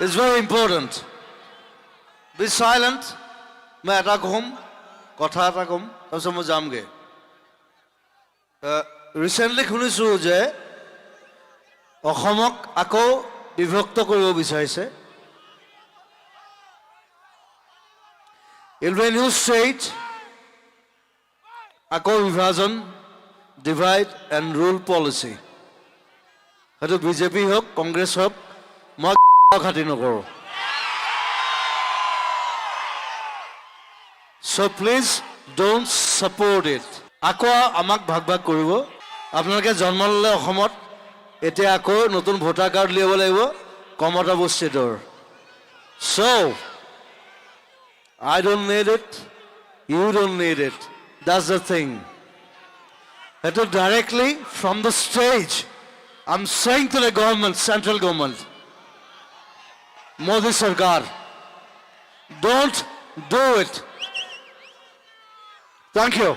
It's very important. Be silent. मैं এটা কম কথা এটা কম তাৰপিছত মই যামগে ৰিসেন্টলি শুনিছো যে অসমক আকৌ বিভক্ত কৰিব বিচাৰিছে It will be a new state আকৌ বিভাজন divide and rule policy হয়তো বিজেপি হোক কংগ্ৰেছ হোক মই খাতি নকৰো So please don't support it. Ako amak bhag bhag koribo. Apnalke janma lole Okhomot ete ako notun voter card libo lagibo Komata Bossidor. So I don't need it. You don't need it. That's the thing. That directly from the stage, I'm saying to the government, central government, Modi Sarkar, don't do it. Thank you.